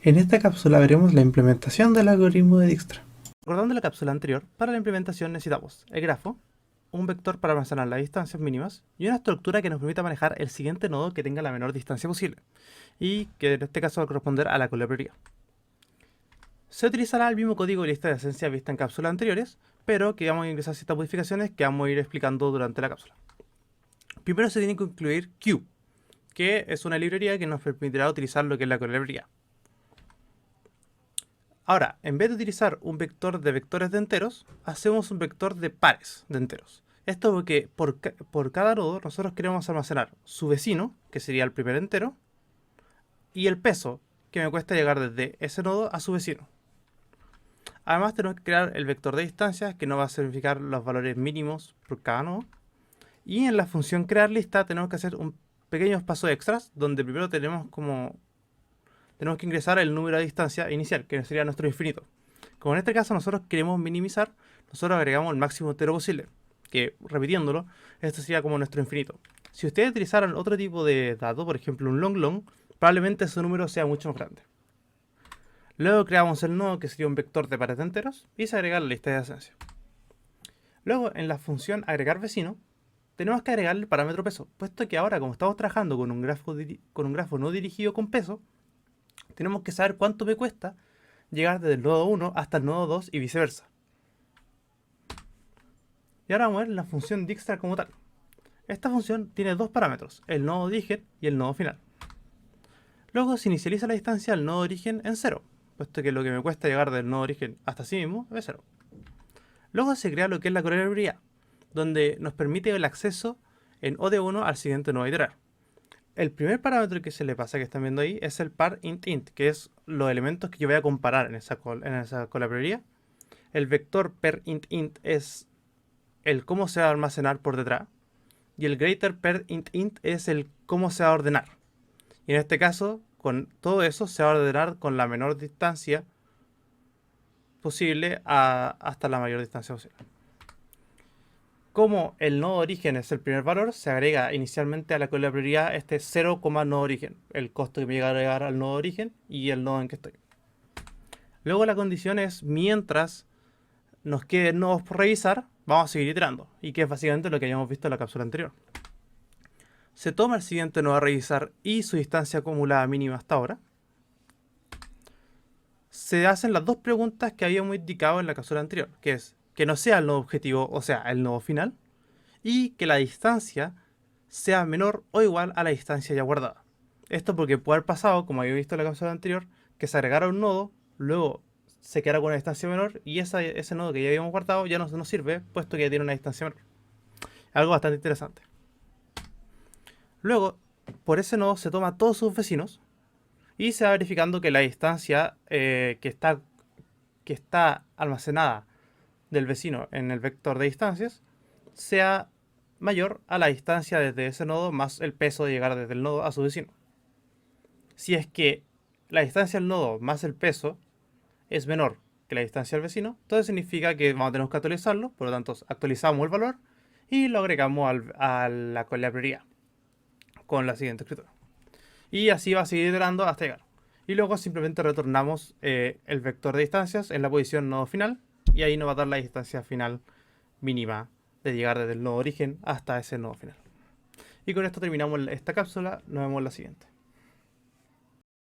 En esta cápsula veremos la implementación del algoritmo de Dijkstra. Recordando la cápsula anterior, para la implementación necesitamos el grafo, un vector para almacenar las distancias mínimas y una estructura que nos permita manejar el siguiente nodo que tenga la menor distancia posible y que en este caso va a corresponder a la prioridad. Se utilizará el mismo código de lista de esencia vista en cápsulas anteriores, pero que vamos a ingresar ciertas modificaciones que vamos a ir explicando durante la cápsula. Primero se tiene que incluir Q, que es una librería que nos permitirá utilizar lo que es la prioridad. Ahora, en vez de utilizar un vector de vectores de enteros, hacemos un vector de pares de enteros. Esto porque por cada nodo nosotros queremos almacenar su vecino, que sería el primer entero, y el peso, que me cuesta llegar desde ese nodo a su vecino. Además tenemos que crear el vector de distancias, que nos va a significar los valores mínimos por cada nodo. Y en la función crear lista tenemos que hacer un pequeños pasos extras, donde primero tenemos que ingresar el número de distancia inicial, que sería nuestro infinito. Como en este caso nosotros queremos minimizar, nosotros agregamos el máximo entero posible, que repitiéndolo, esto sería como nuestro infinito. Si ustedes utilizaran otro tipo de dato, por ejemplo un long, probablemente su número sea mucho más grande. Luego creamos el nodo, que sería un vector de pares de enteros, y se agrega la lista de esencia. Luego en la función agregar vecino, tenemos que agregar el parámetro peso, puesto que ahora como estamos trabajando con un grafo no dirigido con peso, tenemos que saber cuánto me cuesta llegar desde el nodo 1 hasta el nodo 2 y viceversa. Y ahora vamos a ver la función Dijkstra como tal. Esta función tiene dos parámetros, el nodo de origen y el nodo final. Luego se inicializa la distancia al nodo de origen en 0, puesto que lo que me cuesta llegar del nodo de origen hasta sí mismo es 0. Luego se crea lo que es la prioridad, donde nos permite el acceso en O de 1 al siguiente nodo a iterar. El primer parámetro que se le pasa, que están viendo ahí, es el par int, que es los elementos que yo voy a comparar en esa prioridad. El vector per int es el cómo se va a almacenar por detrás. Y el greater per int es el cómo se va a ordenar. Y en este caso, con todo eso, se va a ordenar con la menor distancia posible hasta la mayor distancia posible. Como el nodo origen es el primer valor, se agrega inicialmente a la prioridad este 0, nodo origen, el costo que me llega a agregar al nodo origen y el nodo en que estoy. Luego la condición es mientras nos queden nodos por revisar, vamos a seguir iterando, y que es básicamente lo que habíamos visto en la cápsula anterior. Se toma el siguiente nodo a revisar y su distancia acumulada mínima hasta ahora. Se hacen las dos preguntas que habíamos indicado en la cápsula anterior, que es que no sea el nodo objetivo, o sea, el nodo final, y que la distancia sea menor o igual a la distancia ya guardada. Esto porque puede haber pasado, como había visto en la cápsula anterior, que se agregara un nodo, luego se quedara con una distancia menor y ese nodo que ya habíamos guardado ya no nos sirve, puesto que ya tiene una distancia menor. Algo bastante interesante. Luego, por ese nodo se toma todos sus vecinos y se va verificando que la distancia que está almacenada del vecino en el vector de distancias sea mayor a la distancia desde ese nodo más el peso de llegar desde el nodo a su vecino. Si es que la distancia al nodo más el peso es menor que la distancia al vecino, entonces significa que vamos a tener que actualizarlo, por lo tanto actualizamos el valor y lo agregamos a la prioridad con la siguiente escritura. Y así va a seguir iterando hasta llegar. Y luego simplemente retornamos el vector de distancias en la posición nodo final y ahí nos va a dar la distancia final mínima de llegar desde el nodo origen hasta ese nodo final. Y con esto terminamos esta cápsula, nos vemos en la siguiente.